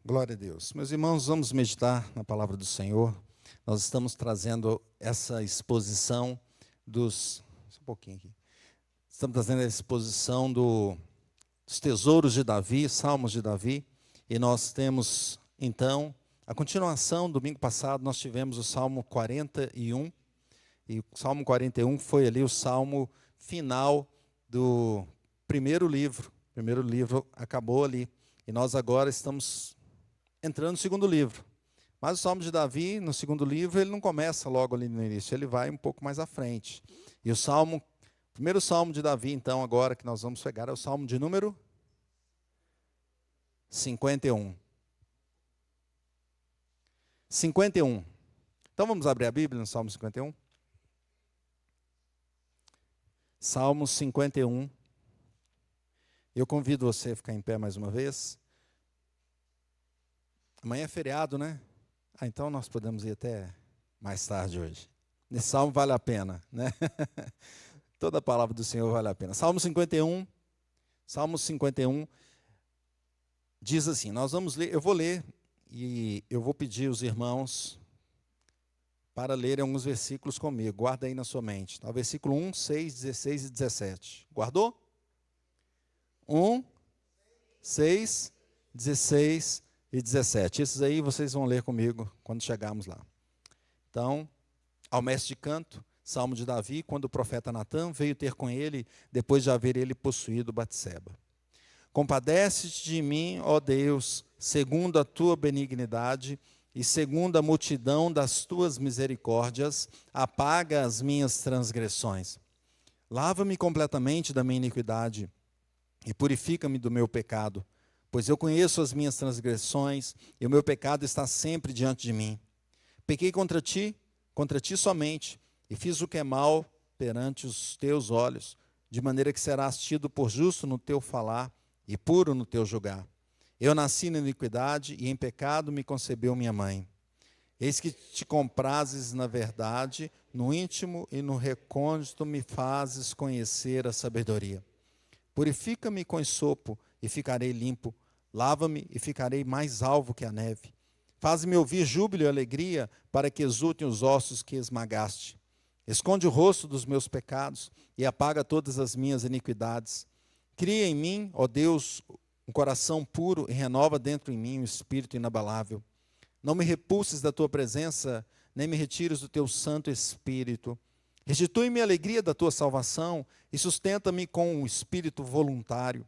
Glória a Deus. Meus irmãos, vamos meditar na palavra do Senhor. Nós estamos trazendo essa exposição dos... Só um pouquinho aqui. Estamos trazendo a exposição dos tesouros de Davi, salmos de Davi. E nós temos, então, a continuação. Domingo passado nós tivemos o Salmo 41. E o Salmo 41 foi ali o salmo final do primeiro livro. O primeiro livro acabou ali. E nós agora estamos entrando no segundo livro. Mas o Salmo de Davi, no segundo livro, ele não começa logo ali no início, ele vai um pouco mais à frente. E o primeiro Salmo de Davi, então, agora que nós vamos pegar, é o Salmo de número 51. 51. Então vamos abrir a Bíblia no Salmo 51? Salmo 51. Eu convido você a ficar em pé mais uma vez. Amanhã é feriado, né? Então nós podemos ir até mais tarde hoje. Esse salmo vale a pena, né? Toda a palavra do Senhor vale a pena. Salmo 51 diz assim, nós vamos ler, eu vou ler e eu vou pedir aos irmãos para lerem alguns versículos comigo. Guarda aí na sua mente. Tá? Versículo 1, 6, 16 e 17. Guardou? 1, 6, 16 e 17. Esses aí vocês vão ler comigo quando chegarmos lá. Então, ao mestre de canto, Salmo de Davi, quando o profeta Natã veio ter com ele, depois de haver ele possuído Batseba. Compadece-te de mim, ó Deus, segundo a tua benignidade e segundo a multidão das tuas misericórdias, apaga as minhas transgressões. Lava-me completamente da minha iniquidade e purifica-me do meu pecado, pois eu conheço as minhas transgressões e o meu pecado está sempre diante de mim. Pequei contra ti somente, e fiz o que é mal perante os teus olhos, de maneira que serás tido por justo no teu falar e puro no teu julgar. Eu nasci na iniquidade e em pecado me concebeu minha mãe. Eis que te comprases na verdade, no íntimo e no recôndito me fazes conhecer a sabedoria. Purifica-me com esopo e ficarei limpo. Lava-me e ficarei mais alvo que a neve. Faz-me ouvir júbilo e alegria, para que exultem os ossos que esmagaste. Esconde o rosto dos meus pecados e apaga todas as minhas iniquidades. Cria em mim, ó Deus, um coração puro e renova dentro em mim um espírito inabalável. Não me repulses da tua presença, nem me retires do teu Santo Espírito. Restitui-me a alegria da tua salvação e sustenta-me com um espírito voluntário.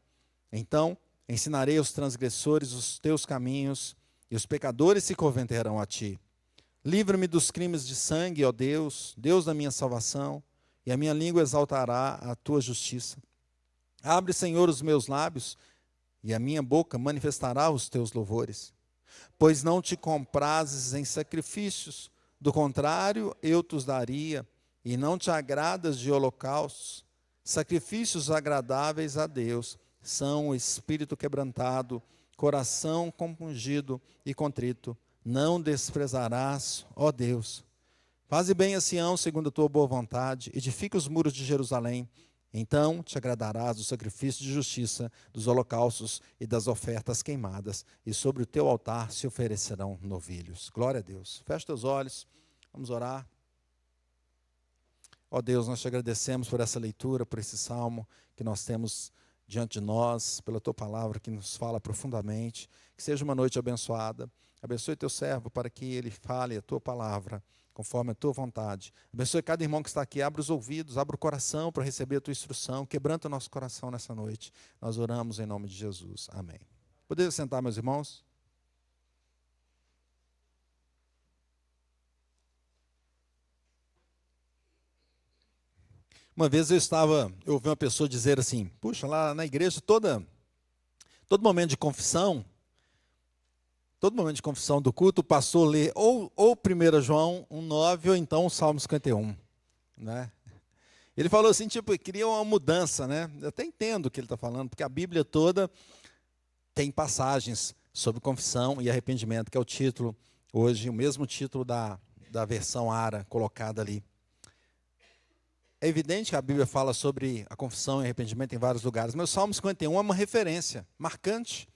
Então ensinarei aos transgressores os teus caminhos, e os pecadores se converterão a ti. Livra-me dos crimes de sangue, ó Deus, Deus da minha salvação, e a minha língua exaltará a tua justiça. Abre, Senhor, os meus lábios, e a minha boca manifestará os teus louvores. Pois não te comprazes em sacrifícios, do contrário, eu te os daria, e não te agradas de holocaustos. Sacrifícios agradáveis a Deus são o espírito quebrantado, coração compungido e contrito. Não desprezarás, ó Deus. Faze bem a Sião segundo a tua boa vontade, edifica os muros de Jerusalém. Então te agradarás do sacrifício de justiça, dos holocaustos e das ofertas queimadas, e sobre o teu altar se oferecerão novilhos. Glória a Deus. Feche teus olhos, vamos orar. Ó Deus, nós te agradecemos por essa leitura, por esse salmo que nós temos diante de nós, pela tua palavra que nos fala profundamente. Que seja uma noite abençoada. Abençoe teu servo para que ele fale a tua palavra conforme a tua vontade. Abençoe cada irmão que está aqui. Abra os ouvidos, abra o coração para receber a tua instrução. Quebranta o nosso coração nessa noite. Nós oramos em nome de Jesus. Amém. Podemos sentar, meus irmãos? Uma vez eu ouvi uma pessoa dizer assim, puxa, lá na igreja todo momento de confissão do culto, o pastor lê ou 1 João 1,9 ou então o Salmo 51. Né? Ele falou assim, tipo, queria uma mudança, né? Eu até entendo o que ele está falando, porque a Bíblia toda tem passagens sobre confissão e arrependimento, que é o título, hoje, o mesmo título da versão ARA colocada ali. É evidente que a Bíblia fala sobre a confissão e arrependimento em vários lugares, mas o Salmo 51 é uma referência marcante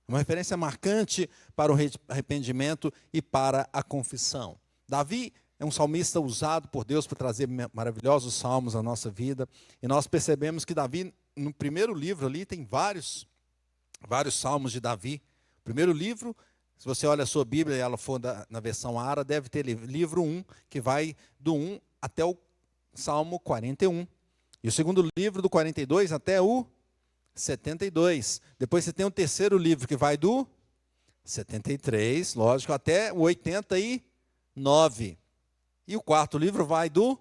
Uma referência marcante para o arrependimento e para a confissão. Davi é um salmista usado por Deus para trazer maravilhosos salmos à nossa vida. E nós percebemos que Davi, no primeiro livro ali, tem vários salmos de Davi. O primeiro livro, se você olha a sua Bíblia e ela for na versão Ara, deve ter livro 1, que vai do 1 até o Salmo 41. E o segundo livro, do 42 até o 72. Depois você tem o terceiro livro, que vai do 73, lógico, até o 89. E o quarto livro vai do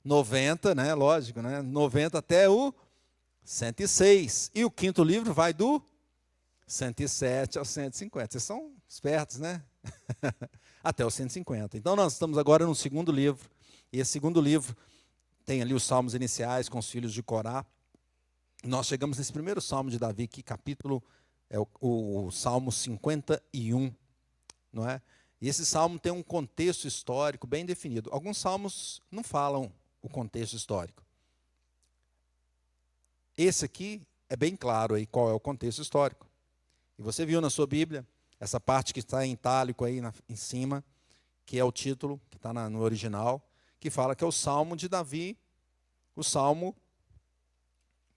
90, né? Lógico, né? 90 até o 106. E o quinto livro vai do 107 ao 150. Vocês são espertos, né? Até o 150. Então nós estamos agora no segundo livro. E esse segundo livro tem ali os salmos iniciais com os filhos de Corá. Nós chegamos nesse primeiro salmo de Davi, que capítulo é o Salmo 51, não é? E esse salmo tem um contexto histórico bem definido. Alguns salmos não falam o contexto histórico. Esse aqui é bem claro aí qual é o contexto histórico. E você viu na sua Bíblia, essa parte que está em itálico aí em cima, que é o título, que está no original, que fala que é o Salmo de Davi, o Salmo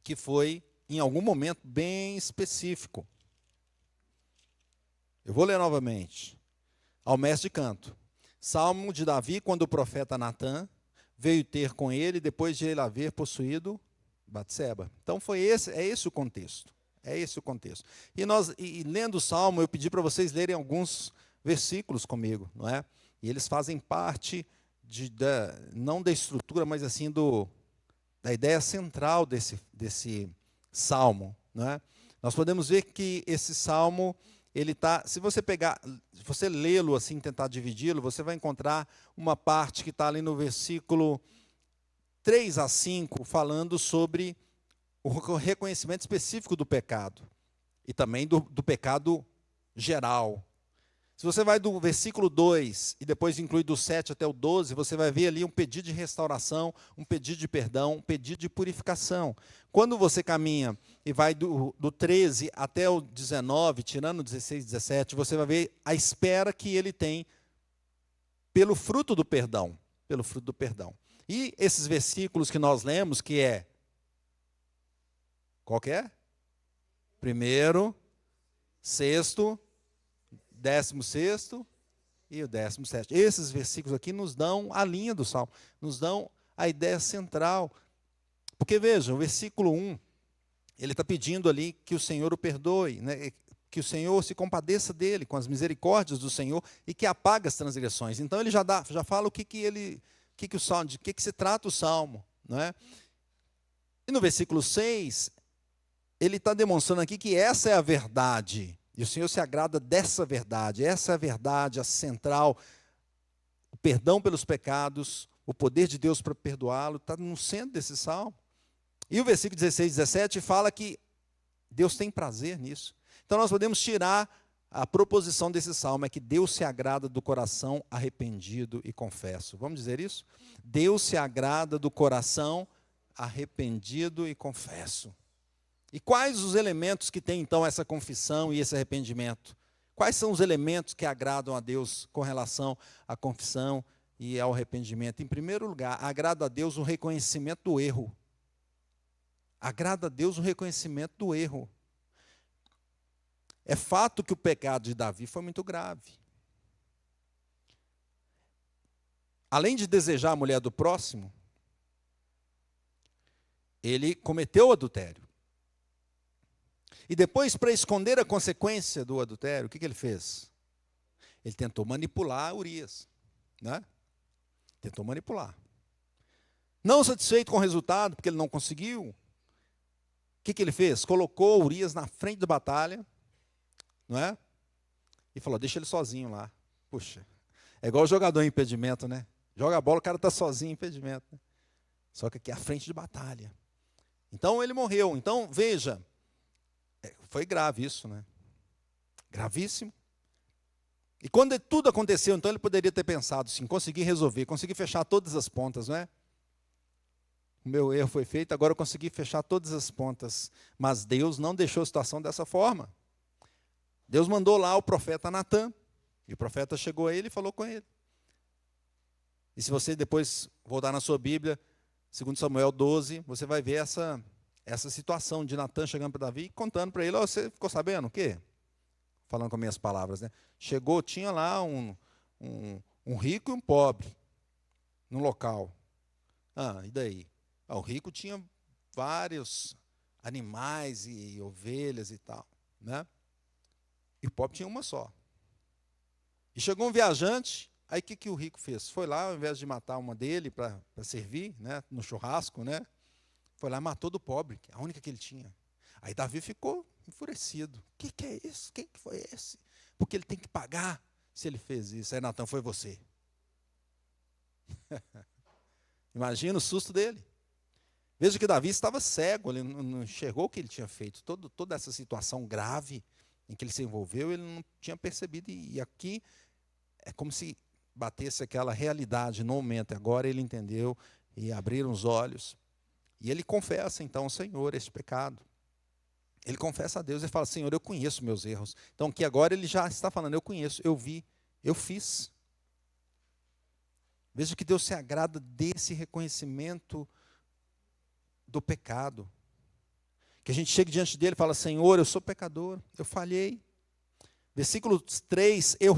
que foi, em algum momento, bem específico. Eu vou ler novamente. Ao mestre de canto. Salmo de Davi, quando o profeta Natã veio ter com ele, depois de ele haver possuído Batseba. Então, é esse o contexto. É esse o contexto. E lendo o Salmo, eu pedi para vocês lerem alguns versículos comigo, não é? E eles fazem parte, não da estrutura, mas assim da ideia central desse salmo, não é? Nós podemos ver que esse salmo, ele está, se você lê-lo assim, tentar dividi-lo, você vai encontrar uma parte que está ali no versículo 3 a 5, falando sobre o reconhecimento específico do pecado, e também do pecado geral. Se você vai do versículo 2 e depois inclui do 7 até o 12, você vai ver ali um pedido de restauração, um pedido de perdão, um pedido de purificação. Quando você caminha e vai do 13 até o 19, tirando o 16 e 17, você vai ver a espera que ele tem pelo fruto do perdão. Pelo fruto do perdão. E esses versículos que nós lemos, que é... Qual que é? Primeiro, sexto... 16º e o 17º. Esses versículos aqui nos dão a linha do Salmo, nos dão a ideia central. Porque, vejam, o versículo 1, ele está pedindo ali que o Senhor o perdoe, né? Que o Senhor se compadeça dele, com as misericórdias do Senhor, e que apague as transgressões. Então, ele já fala de que se trata o Salmo. Né? E no versículo 6, ele está demonstrando aqui que essa é a verdade. E o Senhor se agrada dessa verdade. Essa é a verdade, a central. O perdão pelos pecados, o poder de Deus para perdoá-lo, está no centro desse salmo. E o versículo 16 e 17 fala que Deus tem prazer nisso. Então nós podemos tirar a proposição desse salmo, é que Deus se agrada do coração arrependido e confesso. Vamos dizer isso? Deus se agrada do coração arrependido e confesso. E quais os elementos que tem, então, essa confissão e esse arrependimento? Quais são os elementos que agradam a Deus com relação à confissão e ao arrependimento? Em primeiro lugar, agrada a Deus o reconhecimento do erro. Agrada a Deus o reconhecimento do erro. É fato que o pecado de Davi foi muito grave. Além de desejar a mulher do próximo, ele cometeu o adultério. E depois, para esconder a consequência do adultério, o que ele fez? Ele tentou manipular Urias. Né? Tentou manipular. Não satisfeito com o resultado, porque ele não conseguiu, o que ele fez? Colocou Urias na frente da batalha, não é? E falou, deixa ele sozinho lá. Puxa, é igual o jogador em impedimento, né? Joga a bola, o cara está sozinho em impedimento. Né? Só que aqui é a frente de batalha. Então ele morreu. Então, veja, foi grave isso, né? Gravíssimo. E quando tudo aconteceu, então ele poderia ter pensado assim, consegui resolver, consegui fechar todas as pontas, não é? O meu erro foi feito, agora eu consegui fechar todas as pontas. Mas Deus não deixou a situação dessa forma. Deus mandou lá o profeta Natã, e o profeta chegou a ele e falou com ele. E se você depois voltar na sua Bíblia, 2 Samuel 12, você vai ver essa situação de Natã chegando para Davi e contando para ele, oh, você ficou sabendo o quê? Falando com as minhas palavras, né? Chegou, tinha lá um rico e um pobre no local. Ah, e daí? O rico tinha vários animais e ovelhas e tal, né? E o pobre tinha uma só. E chegou um viajante, aí o que o rico fez? Foi lá, ao invés de matar uma dele para servir, né, no churrasco, né? Foi lá e matou do pobre, a única que ele tinha. Aí Davi ficou enfurecido. O que é isso? Quem que foi esse? Porque ele tem que pagar se ele fez isso. Aí Natã, foi você. Imagina o susto dele. Veja que Davi estava cego, ele não enxergou o que ele tinha feito. Toda essa situação grave em que ele se envolveu, ele não tinha percebido. E aqui é como se batesse aquela realidade no momento. Agora ele entendeu e abriram os olhos. E ele confessa então ao Senhor esse pecado. Ele confessa a Deus e fala, Senhor, eu conheço meus erros. Então aqui agora ele já está falando, eu conheço, eu vi, eu fiz. Veja que Deus se agrada desse reconhecimento do pecado. Que a gente chegue diante dele e fala, Senhor, eu sou pecador, eu falhei. Versículo 3, eu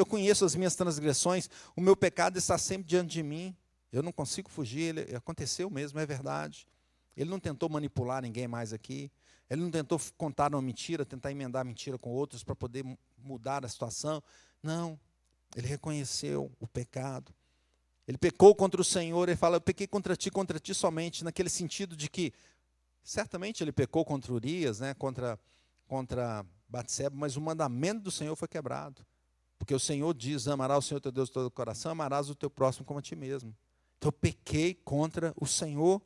conheço as minhas transgressões, o meu pecado está sempre diante de mim. Eu não consigo fugir, ele aconteceu mesmo, é verdade. Ele não tentou manipular ninguém mais aqui. Ele não tentou contar uma mentira, tentar emendar mentira com outros para poder mudar a situação. Não, ele reconheceu o pecado. Ele pecou contra o Senhor, ele fala, eu pequei contra ti somente, naquele sentido de que, certamente ele pecou contra Urias, né, contra Batseba, mas o mandamento do Senhor foi quebrado. Porque o Senhor diz, amarás o Senhor teu Deus de todo o coração, amarás o teu próximo como a ti mesmo. Então eu pequei contra o Senhor.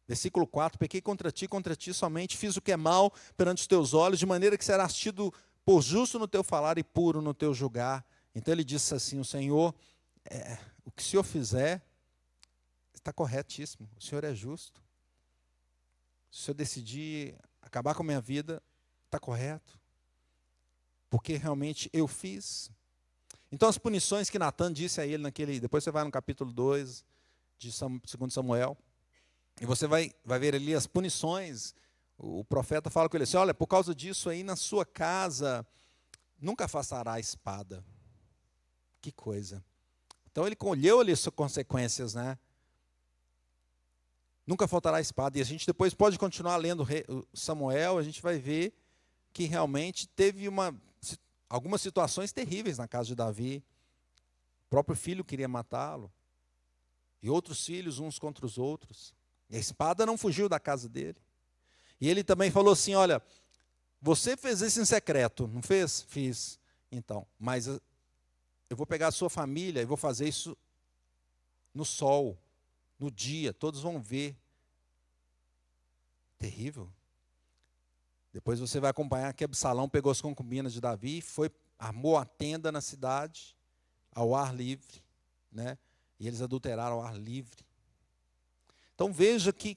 Versículo 4, pequei contra ti somente, fiz o que é mal perante os teus olhos, de maneira que serás tido por justo no teu falar e puro no teu julgar. Então ele disse assim, o Senhor, o que o Senhor fizer está corretíssimo, o Senhor é justo. Se o Senhor decidir acabar com a minha vida, está correto. Porque realmente eu fiz. Então as punições que Natã disse a ele depois você vai no capítulo 2 de 2 Samuel, e você vai ver ali as punições. O profeta fala com ele assim, olha, por causa disso aí na sua casa nunca afastará a espada. Que coisa. Então ele colheu ali as consequências, né? Nunca faltará a espada. E a gente depois pode continuar lendo Samuel, a gente vai ver que realmente teve algumas situações terríveis na casa de Davi. O próprio filho queria matá-lo. E outros filhos uns contra os outros. E a espada não fugiu da casa dele. E ele também falou assim, olha, você fez isso em secreto, não fez? Fiz. Então, mas eu vou pegar a sua família e vou fazer isso no sol, no dia, todos vão ver. Terrível. Depois você vai acompanhar que Absalão pegou as concubinas de Davi, armou a tenda na cidade, ao ar livre, né? E eles adulteraram ao ar livre. Então veja que,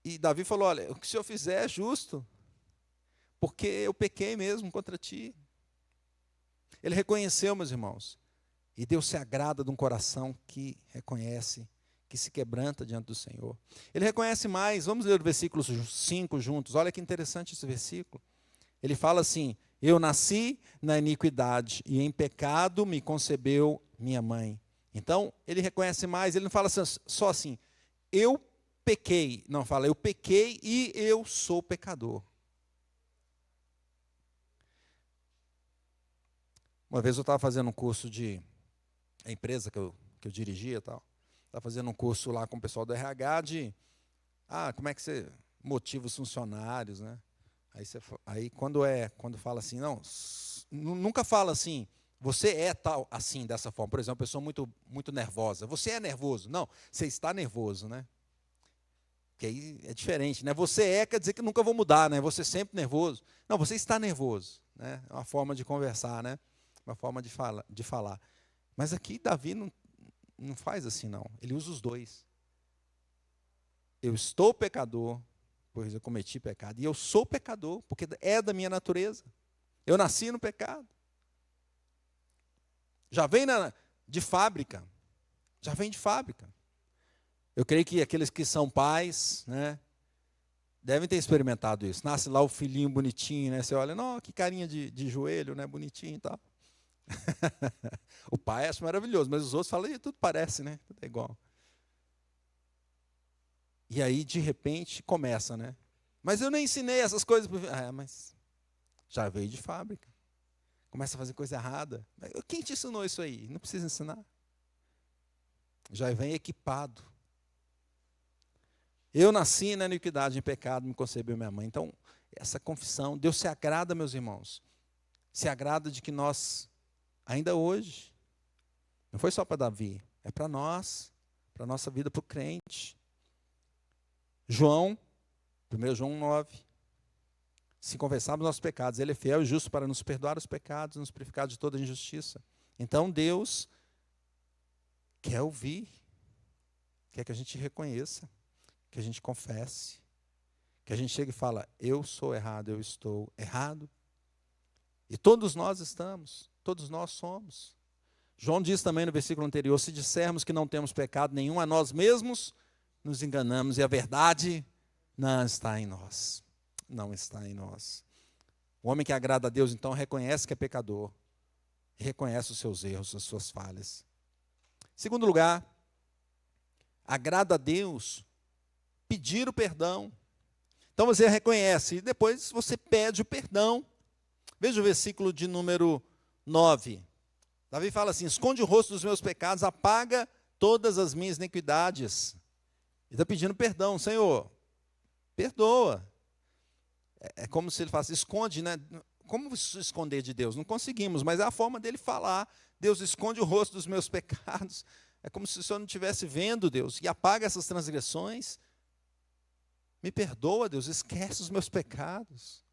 e Davi falou, olha, o que o Senhor fizer é justo, porque eu pequei mesmo contra ti. Ele reconheceu, meus irmãos, e Deus se agrada de um coração que reconhece, que se quebranta diante do Senhor. Ele reconhece mais, vamos ler o versículo 5 juntos, olha que interessante esse versículo. Ele fala assim, eu nasci na iniquidade, e em pecado me concebeu minha mãe. Então, ele reconhece mais, ele não fala só assim, eu pequei, não, fala, eu pequei e eu sou pecador. Uma vez eu estava fazendo um curso a empresa que eu dirigia e tal, estava fazendo um curso lá com o pessoal do RH como é que você motiva os funcionários, né? Aí quando fala assim, nunca fala assim, você é tal, assim, dessa forma. Por exemplo, uma pessoa muito, muito nervosa. Você é nervoso. Não, você está nervoso, né? Que aí é diferente, né? Você quer dizer que nunca vou mudar, né? Você sempre nervoso. Não, você está nervoso, né? É uma forma de conversar, né? Uma forma de falar. Mas aqui Davi não faz assim, não. Ele usa os dois. Eu estou pecador, pois eu cometi pecado. E eu sou pecador, porque é da minha natureza. Eu nasci no pecado. Já vem de fábrica. Já vem de fábrica. Eu creio que aqueles que são pais, né, devem ter experimentado isso. Nasce lá o filhinho bonitinho, né? Você olha, não, que carinha de joelho, né? Bonitinho e tal. O pai acha maravilhoso, mas os outros falam, tudo parece, né? Tudo é igual. E aí, de repente, começa, né? Mas eu nem ensinei essas coisas. Mas já veio de fábrica. Começa a fazer coisa errada. Quem te ensinou isso aí? Não precisa ensinar. Já vem equipado. Eu nasci na iniquidade, em pecado, me concebeu minha mãe. Então, essa confissão, Deus se agrada, meus irmãos. Se agrada de que nós, ainda hoje, não foi só para Davi, é para nós, para a nossa vida, para o crente. João, 1 João 9. Se confessarmos nossos pecados, Ele é fiel e justo para nos perdoar os pecados, nos purificar de toda injustiça. Então, Deus quer ouvir, quer que a gente reconheça, que a gente confesse, que a gente chegue e fala, eu sou errado, eu estou errado. E todos nós estamos, todos nós somos. João diz também no versículo anterior, se dissermos que não temos pecado nenhum, a nós mesmos nos enganamos e a verdade não está em nós. Não está em nós. O homem que agrada a Deus, então, reconhece que é pecador, reconhece os seus erros, as suas falhas. Segundo lugar, agrada a Deus pedir o perdão. Então você reconhece e depois você pede o perdão. Veja o versículo de número 9. Davi fala assim, esconde o rosto dos meus pecados, apaga todas as minhas iniquidades. Ele está pedindo perdão, Senhor, perdoa. É como se ele falasse, esconde, né? Como esconder de Deus? Não conseguimos, mas é a forma dele falar. Deus, esconde o rosto dos meus pecados. É como se o Senhor não estivesse vendo, Deus, e apaga essas transgressões. Me perdoa, Deus, esquece os meus pecados.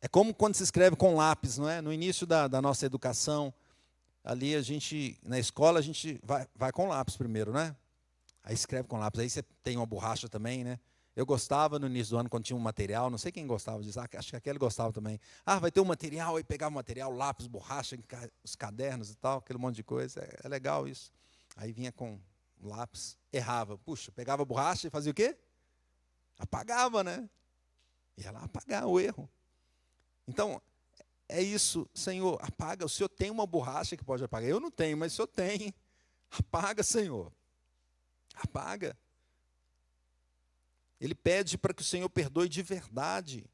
É como quando se escreve com lápis, não é? No início da nossa educação, ali na escola, a gente vai com lápis primeiro, né? Aí escreve com lápis, aí você tem uma borracha também, né? Eu gostava no início do ano, quando tinha um material, não sei quem gostava disso, acho que aquele gostava também. Vai ter um material, aí pegava o material, lápis, borracha, os cadernos e tal, aquele monte de coisa, é legal isso. Aí vinha com lápis, errava, puxa, pegava a borracha e fazia o quê? Apagava, né? Ia lá apagar o erro. Então, é isso, Senhor, apaga, o Senhor tem uma borracha que pode apagar, eu não tenho, mas o Senhor tem, apaga, Senhor, apaga. Ele pede para que o Senhor perdoe de verdade.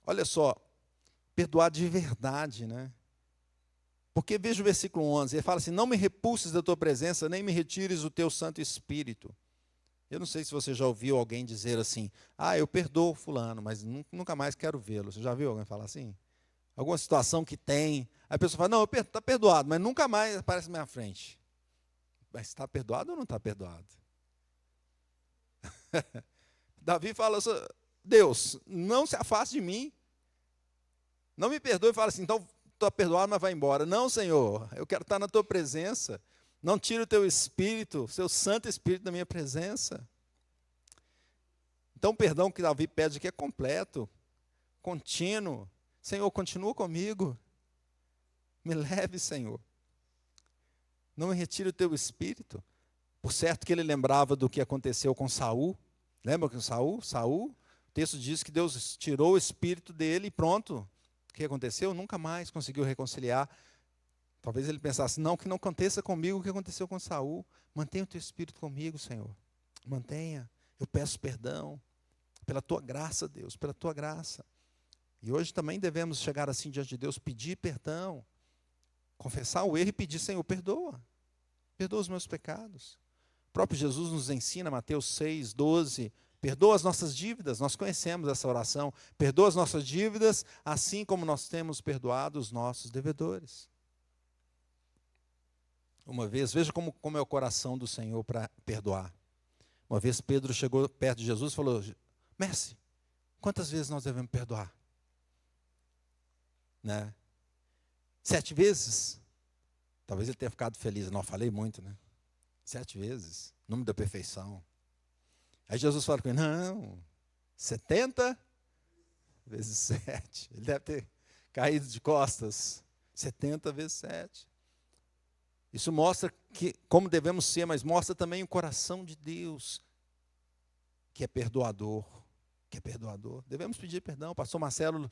Olha só, perdoar de verdade, né? Porque veja o versículo 11, ele fala assim, não me repulses da tua presença, nem me retires o teu Santo Espírito. Eu não sei se você já ouviu alguém dizer assim, eu perdoo fulano, mas nunca mais quero vê-lo. Você já viu alguém falar assim? Alguma situação que tem, aí a pessoa fala, não, está perdoado, mas nunca mais aparece na minha frente. Mas está perdoado ou não está perdoado? Davi fala assim, Deus, não se afaste de mim, não me perdoe e fala assim, então estou perdoado, mas vai embora. Não, Senhor, eu quero estar na tua presença, não tire o teu Espírito, o seu Santo Espírito da minha presença. Então o perdão que Davi pede aqui é completo, contínuo. Senhor, continua comigo, me leve, Senhor. Não me retire o teu Espírito. Por certo que ele lembrava do que aconteceu com Saul. Lembra que Saul, o texto diz que Deus tirou o espírito dele e pronto. O que aconteceu? Nunca mais conseguiu reconciliar. Talvez ele pensasse, não, que não aconteça comigo o que aconteceu com Saul. Mantenha o teu espírito comigo, Senhor. Mantenha. Eu peço perdão. Pela tua graça, Deus, pela tua graça. E hoje também devemos chegar assim diante de Deus, pedir perdão. Confessar o erro e pedir, Senhor, perdoa. Perdoa os meus pecados. O próprio Jesus nos ensina, Mateus 6, 12, perdoa as nossas dívidas, nós conhecemos essa oração, perdoa as nossas dívidas, assim como nós temos perdoado os nossos devedores. Uma vez, veja como é o coração do Senhor para perdoar. Uma vez Pedro chegou perto de Jesus e falou, mestre, quantas vezes nós devemos perdoar? Né? 7 vezes? Talvez ele tenha ficado feliz, não falei muito, né? 7 vezes, número da perfeição. Aí Jesus fala com ele, não, 70 vezes 7. Ele deve ter caído de costas. 70 vezes 7. Isso mostra como devemos ser, mas mostra também o coração de Deus, que é perdoador. Devemos pedir perdão. O pastor Marcelo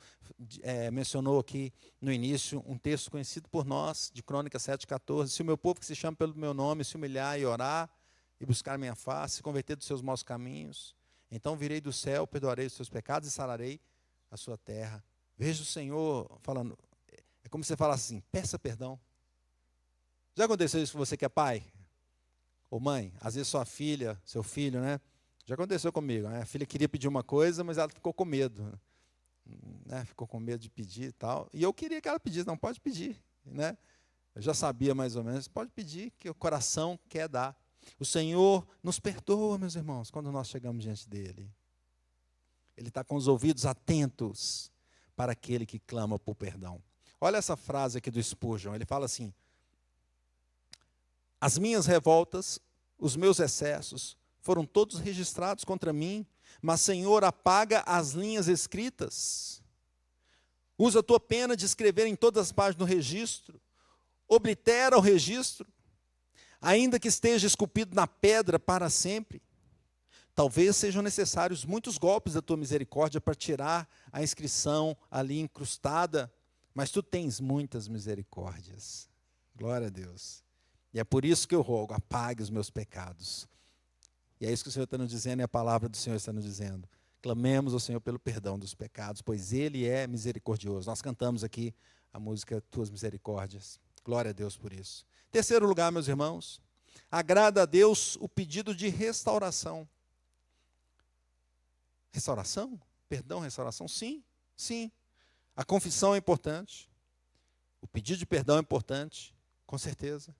mencionou aqui no início um texto conhecido por nós, de Crônicas 7,14. Se o meu povo que se chama pelo meu nome se humilhar e orar, e buscar minha face, se converter dos seus maus caminhos, então virei do céu, perdoarei os seus pecados e sararei a sua terra. Veja o Senhor falando, é como se você falasse assim, peça perdão. Já aconteceu isso com você que é pai? Ou mãe? Às vezes sua filha, seu filho, né? Já aconteceu comigo, né? A filha queria pedir uma coisa, mas ela ficou com medo. Né? Ficou com medo de pedir e tal. E eu queria que ela pedisse, não, pode pedir. Né? Eu já sabia mais ou menos, pode pedir, que o coração quer dar. O Senhor nos perdoa, meus irmãos, quando nós chegamos diante dEle. Ele está com os ouvidos atentos para aquele que clama por perdão. Olha essa frase aqui do Spurgeon, ele fala assim, as minhas revoltas, os meus excessos, foram todos registrados contra mim, mas, Senhor, apaga as linhas escritas. Usa a tua pena de escrever em todas as páginas do registro. Oblitera o registro, ainda que esteja esculpido na pedra para sempre. Talvez sejam necessários muitos golpes da tua misericórdia para tirar a inscrição ali incrustada, mas tu tens muitas misericórdias. Glória a Deus. E é por isso que eu rogo, apague os meus pecados. E é isso que o Senhor está nos dizendo, e a palavra do Senhor está nos dizendo. Clamemos ao Senhor pelo perdão dos pecados, pois Ele é misericordioso. Nós cantamos aqui a música Tuas Misericórdias. Glória a Deus por isso. Terceiro lugar, meus irmãos, agrada a Deus o pedido de restauração. Restauração? Perdão, restauração? Sim, sim. A confissão é importante. O pedido de perdão é importante, com certeza.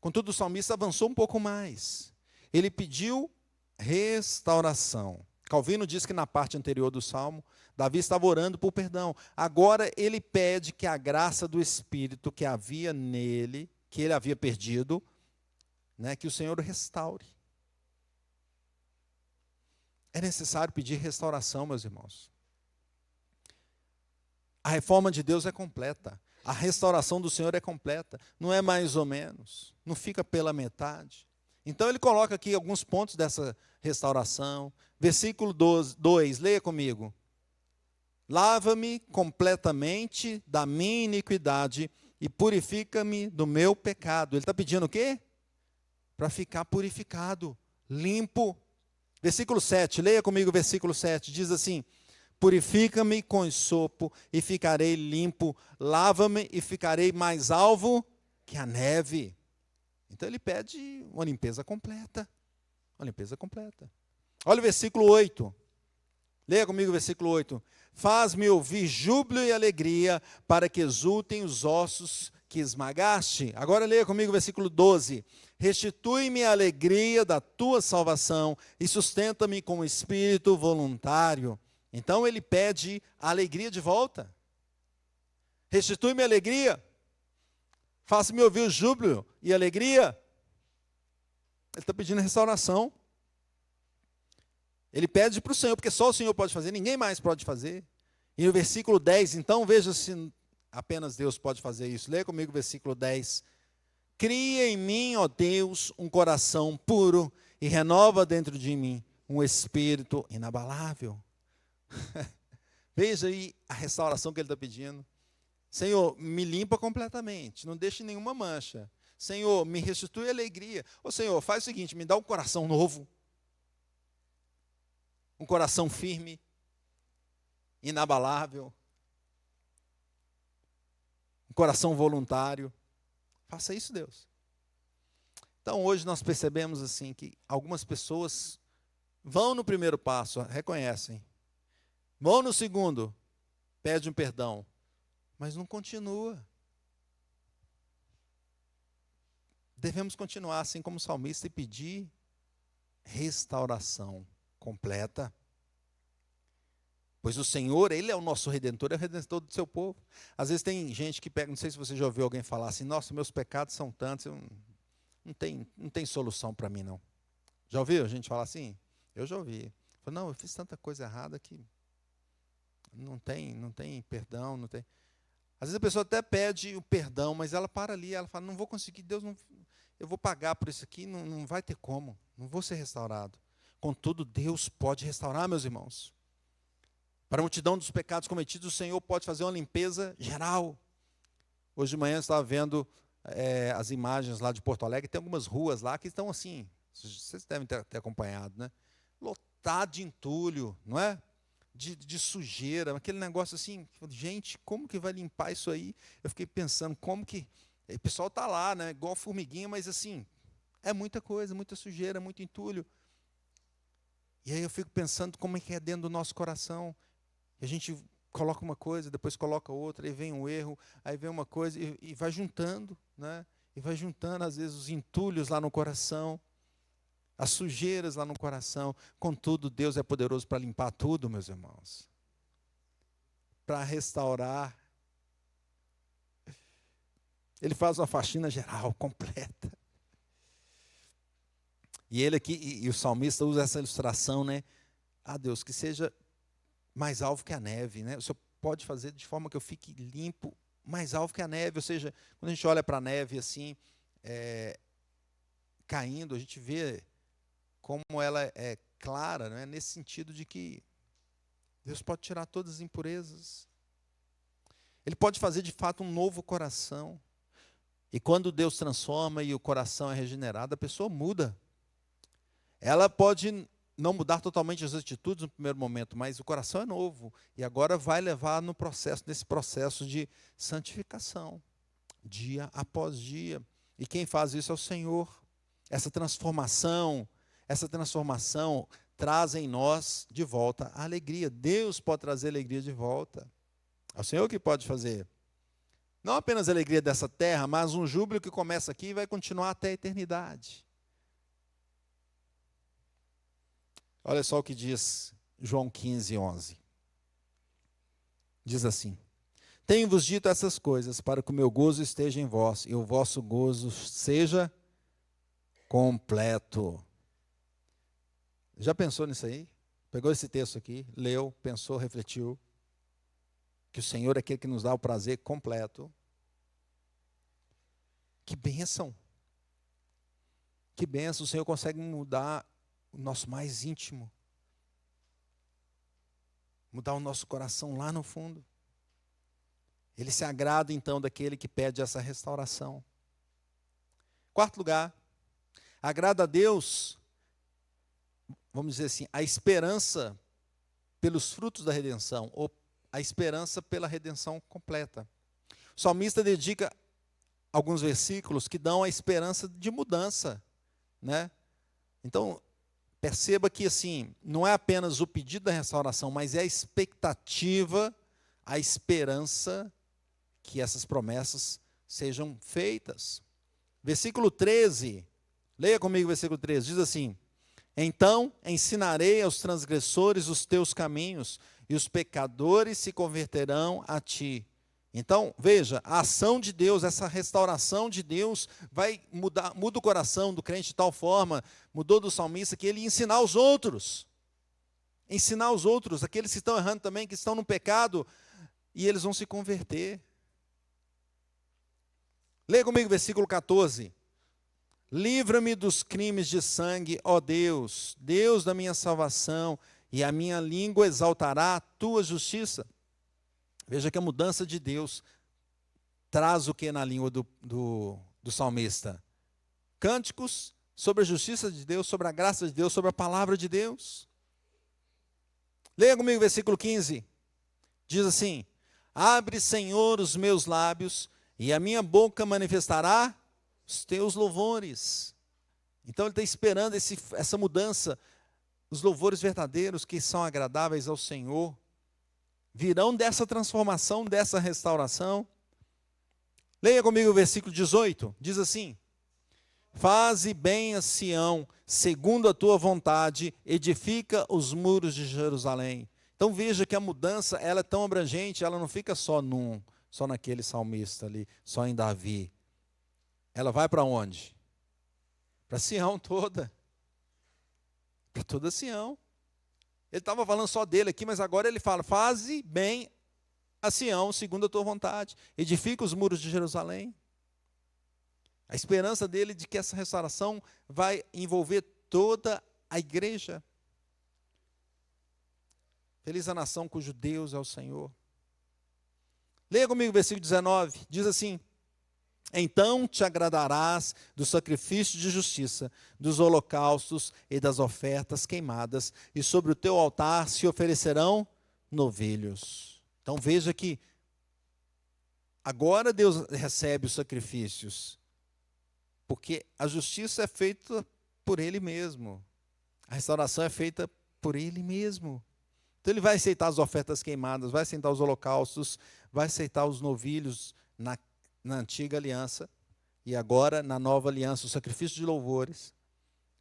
Contudo, o salmista avançou um pouco mais. Ele pediu restauração. Calvino diz que na parte anterior do salmo, Davi estava orando por perdão. Agora ele pede que a graça do Espírito que havia nele, que ele havia perdido, né, que o Senhor restaure. É necessário pedir restauração, meus irmãos. A reforma de Deus é completa. A restauração do Senhor é completa. Não é mais ou menos. Não fica pela metade. Então ele coloca aqui alguns pontos dessa restauração. Versículo 2, leia comigo. Lava-me completamente da minha iniquidade e purifica-me do meu pecado. Ele está pedindo o quê? Para ficar purificado, limpo. Versículo 7, leia comigo o versículo 7, diz assim, purifica-me com esopo e ficarei limpo, lava-me e ficarei mais alvo que a neve. Então ele pede uma limpeza completa, uma limpeza completa. Olha o versículo 8, leia comigo o versículo 8. Faz-me ouvir júbilo e alegria, para que exultem os ossos que esmagaste. Agora leia comigo o versículo 12. Restitui-me a alegria da tua salvação e sustenta-me com o espírito voluntário. Então ele pede a alegria de volta. Restitui-me a alegria. Faça-me ouvir o júbilo e alegria. Ele está pedindo restauração. Ele pede para o Senhor, porque só o Senhor pode fazer, ninguém mais pode fazer. E no versículo 10, então veja se apenas Deus pode fazer isso. Leia comigo o versículo 10. Cria em mim, ó Deus, um coração puro e renova dentro de mim um espírito inabalável. Veja aí a restauração que ele está pedindo. Senhor, me limpa completamente, não deixe nenhuma mancha. Senhor, me restitui a alegria. Ô Senhor, faz o seguinte, me dá um coração novo. Um coração firme, inabalável. Um coração voluntário. Faça isso, Deus. Então, hoje nós percebemos assim que algumas pessoas vão no primeiro passo, reconhecem. Vão no segundo, pedem um perdão, mas não continua. Devemos continuar assim como salmista e pedir restauração completa. Pois o Senhor, Ele é o nosso Redentor, é o Redentor do seu povo. Às vezes tem gente que pega, não sei se você já ouviu alguém falar assim, nossa, meus pecados são tantos, não tem solução para mim não. Já ouviu a gente falar assim? Eu já ouvi. Falei, não, eu fiz tanta coisa errada que não tem perdão, não tem. Às vezes a pessoa até pede o perdão, mas ela para ali, ela fala, não vou conseguir, Deus não, eu vou pagar por isso aqui, não vai ter como, não vou ser restaurado. Contudo, Deus pode restaurar, meus irmãos. Para a multidão dos pecados cometidos, o Senhor pode fazer uma limpeza geral. Hoje de manhã eu estava vendo as imagens lá de Porto Alegre, tem algumas ruas lá que estão assim, vocês devem ter acompanhado, né? Lotado de entulho, não é? De sujeira, aquele negócio assim, gente, como que vai limpar isso aí? Eu fiquei pensando, como que. O pessoal está lá, né? Igual formiguinha, mas assim, é muita coisa, muita sujeira, muito entulho. E aí eu fico pensando como é que é dentro do nosso coração. A gente coloca uma coisa, depois coloca outra, aí vem um erro, aí vem uma coisa, e vai juntando, né? E vai juntando, às vezes, os entulhos lá no coração, as sujeiras lá no coração. Contudo, Deus é poderoso para limpar tudo, meus irmãos. Para restaurar. Ele faz uma faxina geral, completa. E ele aqui, e o salmista usa essa ilustração, né? Ah, Deus, que seja mais alvo que a neve, né? O Senhor pode fazer de forma que eu fique limpo, mais alvo que a neve. Ou seja, quando a gente olha para a neve assim, caindo, a gente vê como ela é clara, né? Nesse sentido de que Deus pode tirar todas as impurezas. Ele pode fazer de fato um novo coração. E quando Deus transforma e o coração é regenerado, a pessoa muda. Ela pode não mudar totalmente as atitudes no primeiro momento, mas o coração é novo. E agora vai levar nesse processo de santificação, dia após dia. E quem faz isso é o Senhor. Essa transformação traz em nós de volta a alegria. Deus pode trazer alegria de volta. É o Senhor que pode fazer. Não apenas a alegria dessa terra, mas um júbilo que começa aqui e vai continuar até a eternidade. Olha só o que diz João 15, 11. Diz assim: tenho-vos dito essas coisas para que o meu gozo esteja em vós e o vosso gozo seja completo. Já pensou nisso aí? Pegou esse texto aqui, leu, pensou, refletiu. Que o Senhor é aquele que nos dá o prazer completo. Que bênção. Que bênção. O Senhor consegue mudar o nosso mais íntimo. Mudar o nosso coração lá no fundo. Ele se agrada então daquele que pede essa restauração. Quarto lugar, agrada a Deus, vamos dizer assim, a esperança pelos frutos da redenção, ou a esperança pela redenção completa. O salmista dedica alguns versículos que dão a esperança de mudança, né? Então, perceba que assim, não é apenas o pedido da restauração, mas é a expectativa, a esperança que essas promessas sejam feitas. Versículo 13, leia comigo o versículo 13, diz assim: então ensinarei aos transgressores os teus caminhos, e os pecadores se converterão a ti. Então, veja, a ação de Deus, essa restauração de Deus, muda o coração do crente de tal forma, mudou do salmista, que ele ia ensinar os outros, aqueles que estão errando também, que estão no pecado, e eles vão se converter. Leia comigo o versículo 14. Livra-me dos crimes de sangue, ó Deus, Deus da minha salvação, e a minha língua exaltará a tua justiça. Veja que a mudança de Deus traz o que na língua do salmista? Cânticos sobre a justiça de Deus, sobre a graça de Deus, sobre a palavra de Deus. Leia comigo o versículo 15. Diz assim: abre, Senhor, os meus lábios, e a minha boca manifestará os teus louvores. Então ele está esperando essa mudança. Os louvores verdadeiros que são agradáveis ao Senhor virão dessa transformação, dessa restauração. Leia comigo o versículo 18, diz assim: faze bem a Sião, segundo a tua vontade, edifica os muros de Jerusalém. Então veja que a mudança, ela é tão abrangente, ela não fica só naquele salmista ali, só em Davi. Ela vai para onde? Para Sião toda. para toda Sião. Ele estava falando só dele aqui, mas agora ele fala: faze bem a Sião, segundo a tua vontade. Edifica os muros de Jerusalém. A esperança dele de que essa restauração vai envolver toda a igreja. Feliz a nação cujo Deus é o Senhor. Leia comigo o versículo 19. Diz assim: então te agradarás do sacrifício de justiça, dos holocaustos e das ofertas queimadas, e sobre o teu altar se oferecerão novilhos. Então veja que agora Deus recebe os sacrifícios, porque a justiça é feita por Ele mesmo, a restauração é feita por Ele mesmo. Então Ele vai aceitar as ofertas queimadas, vai aceitar os holocaustos, vai aceitar os novilhos na antiga aliança, e agora na nova aliança, o sacrifício de louvores,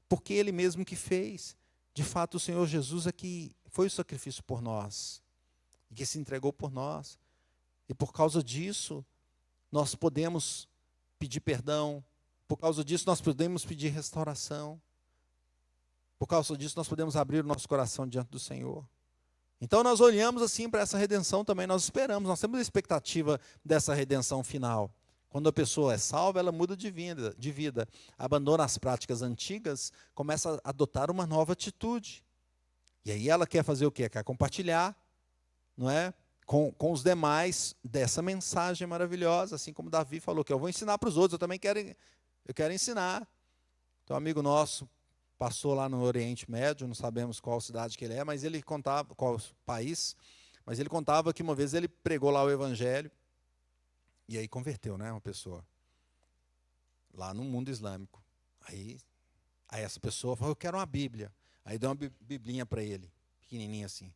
porque Ele mesmo que fez. De fato, o Senhor Jesus é que foi o sacrifício por nós, e que se entregou por nós, e por causa disso, nós podemos pedir perdão, por causa disso nós podemos pedir restauração, por causa disso nós podemos abrir o nosso coração diante do Senhor. Então nós olhamos assim para essa redenção também, nós esperamos, nós temos a expectativa dessa redenção final. Quando a pessoa é salva, ela muda de vida, abandona as práticas antigas, começa a adotar uma nova atitude. E aí ela quer fazer o quê? Quer compartilhar, não é? Com os demais dessa mensagem maravilhosa, assim como Davi falou, que eu vou ensinar para os outros, eu também quero ensinar. Então, um amigo nosso passou lá no Oriente Médio, não sabemos qual cidade que ele é, mas ele contava, qual país, mas ele contava que uma vez ele pregou lá o Evangelho, e aí converteu, né, uma pessoa, lá no mundo islâmico. Aí essa pessoa falou: eu quero uma Bíblia. Aí deu uma biblinha para ele, pequenininha assim.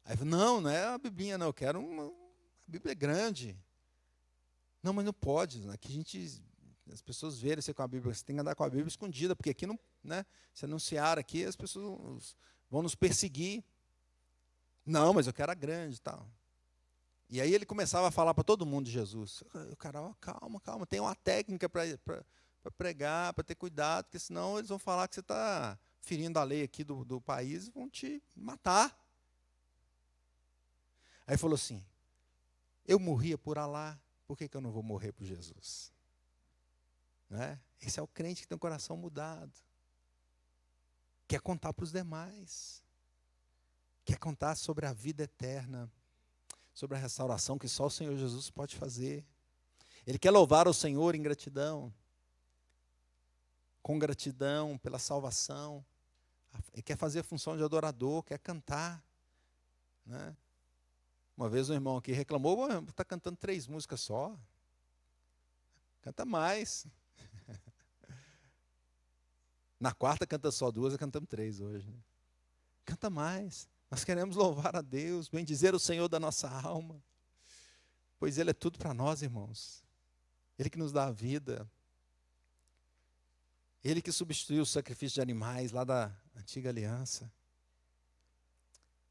Aí falou: não é uma biblinha não, eu quero uma Bíblia grande. Não, mas não pode, aqui as pessoas verem você com a Bíblia, você tem que andar com a Bíblia escondida, porque aqui não, né, se anunciar aqui, as pessoas vão nos perseguir. Não, mas eu quero a grande e tal. E aí ele começava a falar para todo mundo de Jesus. O cara: ó, calma, tem uma técnica para pregar, para ter cuidado, porque senão eles vão falar que você está ferindo a lei aqui do país e vão te matar. Aí falou assim: eu morria por Alá, por que eu não vou morrer por Jesus? Né? Esse é o crente que tem o coração mudado. Quer contar para os demais. Quer contar sobre a vida eterna, sobre a restauração que só o Senhor Jesus pode fazer. Ele quer louvar o Senhor em gratidão, com gratidão pela salvação. Ele quer fazer a função de adorador, quer cantar, né? Uma vez um irmão aqui reclamou: está cantando 3 músicas só. Canta mais. Na quarta canta só 2, cantamos 3 hoje. Né? Canta mais. Nós queremos louvar a Deus, bendizer o Senhor da nossa alma, pois Ele é tudo para nós, irmãos. Ele que nos dá a vida. Ele que substituiu o sacrifício de animais lá da antiga aliança.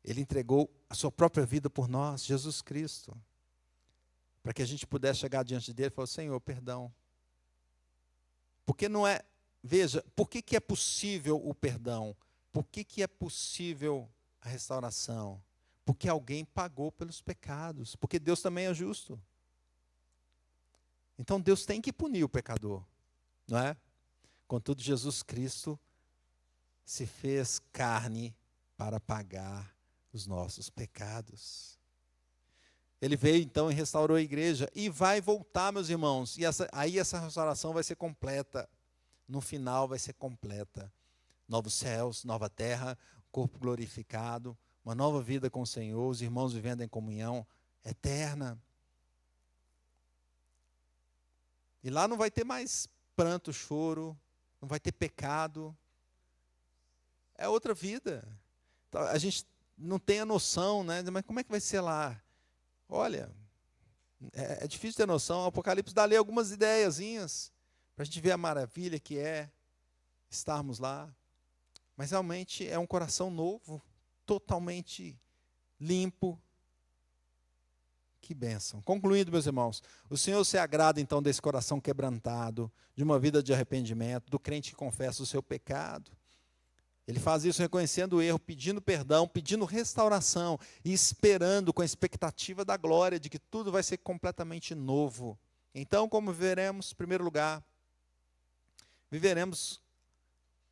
Ele entregou a sua própria vida por nós, Jesus Cristo, para que a gente pudesse chegar diante dele e falar: Senhor, perdão. Porque não é, veja, por que é possível o perdão? Por que é possível a restauração? Porque alguém pagou pelos pecados, porque Deus também é justo. Então Deus tem que punir o pecador, não é? Contudo, Jesus Cristo se fez carne para pagar os nossos pecados. Ele veio então e restaurou a igreja e vai voltar, meus irmãos, e aí essa restauração vai ser completa. No final vai ser completa. Novos céus, nova terra, corpo glorificado, uma nova vida com o Senhor, os irmãos vivendo em comunhão eterna. E lá não vai ter mais pranto, choro, não vai ter pecado. É outra vida. Então, a gente não tem a noção, né? Mas como é que vai ser lá? Olha, é difícil ter noção. O Apocalipse dá ali algumas ideiazinhas, para a gente ver a maravilha que é estarmos lá. Mas realmente é um coração novo, totalmente limpo. Que bênção. Concluindo, meus irmãos, o Senhor se agrada então desse coração quebrantado, de uma vida de arrependimento, do crente que confessa o seu pecado. Ele faz isso reconhecendo o erro, pedindo perdão, pedindo restauração e esperando com a expectativa da glória de que tudo vai ser completamente novo. Então, como viveremos? Em primeiro lugar, viveremos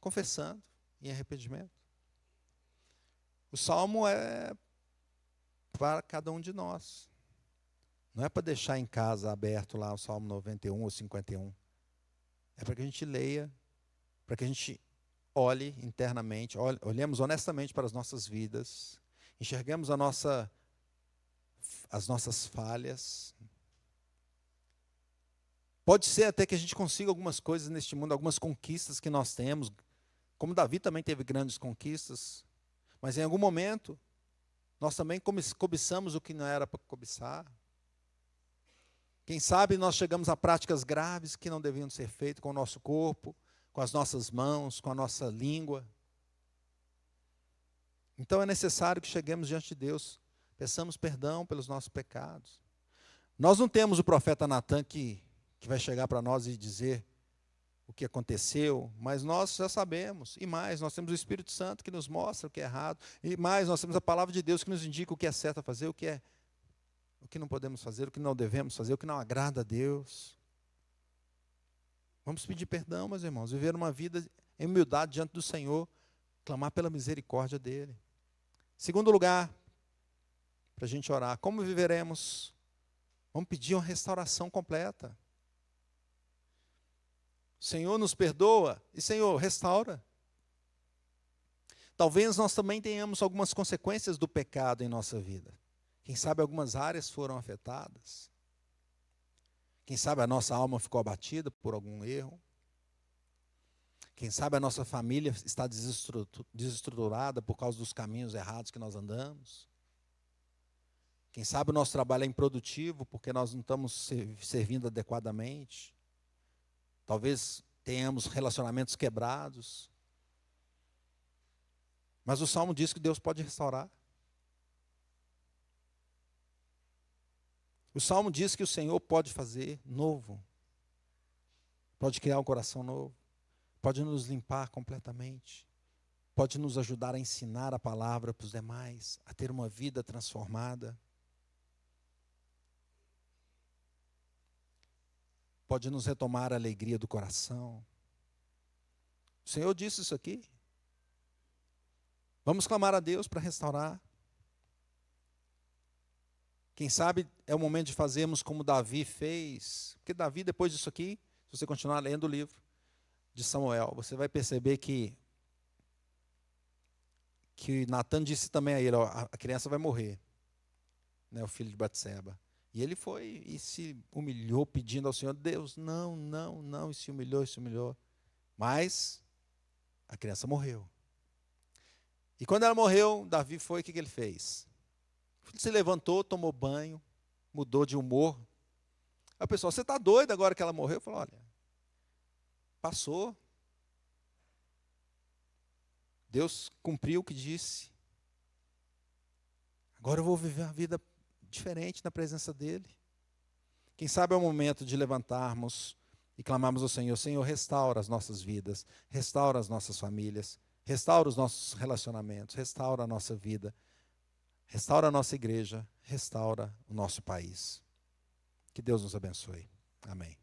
confessando em arrependimento. O salmo é para cada um de nós. Não é para deixar em casa aberto lá o Salmo 91 ou 51. É para que a gente leia, para que a gente olhe internamente, olhemos honestamente para as nossas vidas, enxerguemos as nossas falhas. Pode ser até que a gente consiga algumas coisas neste mundo, algumas conquistas que nós temos, como Davi também teve grandes conquistas, mas em algum momento nós também cobiçamos o que não era para cobiçar. Quem sabe nós chegamos a práticas graves que não deviam ser feitas com o nosso corpo, com as nossas mãos, com a nossa língua. Então é necessário que cheguemos diante de Deus, peçamos perdão pelos nossos pecados. Nós não temos o profeta Natan que vai chegar para nós e dizer o que aconteceu, mas nós já sabemos, e mais, nós temos o Espírito Santo que nos mostra o que é errado, e mais, nós temos a palavra de Deus que nos indica o que é certo a fazer, o que não podemos fazer, o que não devemos fazer, o que não agrada a Deus. Vamos pedir perdão, meus irmãos, viver uma vida em humildade diante do Senhor, clamar pela misericórdia dEle. Segundo lugar, para a gente orar, como viveremos? Vamos pedir uma restauração completa. Senhor, nos perdoa e, Senhor, restaura. Talvez nós também tenhamos algumas consequências do pecado em nossa vida. Quem sabe algumas áreas foram afetadas. Quem sabe a nossa alma ficou abatida por algum erro. Quem sabe a nossa família está desestruturada por causa dos caminhos errados que nós andamos. Quem sabe o nosso trabalho é improdutivo porque nós não estamos servindo adequadamente. Talvez tenhamos relacionamentos quebrados. Mas o Salmo diz que Deus pode restaurar. O Salmo diz que o Senhor pode fazer novo. Pode criar um coração novo. Pode nos limpar completamente. Pode nos ajudar a ensinar a palavra para os demais, a ter uma vida transformada. Pode nos retomar a alegria do coração. O Senhor disse isso aqui. Vamos clamar a Deus para restaurar. Quem sabe é o momento de fazermos como Davi fez. Porque Davi, depois disso aqui, se você continuar lendo o livro de Samuel, você vai perceber que Natan disse também a ele, ó, a criança vai morrer, né, o filho de Batseba. E ele foi e se humilhou pedindo ao Senhor, Deus, não, não, não, e se humilhou. Mas a criança morreu. E quando ela morreu, Davi foi, o que ele fez? Ele se levantou, tomou banho, mudou de humor. Aí o pessoal, você está doido agora que ela morreu? Eu falei, olha, passou. Deus cumpriu o que disse. Agora eu vou viver uma vida diferente na presença dEle. Quem sabe é o momento de levantarmos e clamarmos ao Senhor, Senhor, restaura as nossas vidas, restaura as nossas famílias, restaura os nossos relacionamentos, restaura a nossa vida, restaura a nossa igreja, restaura o nosso país. Que Deus nos abençoe. Amém.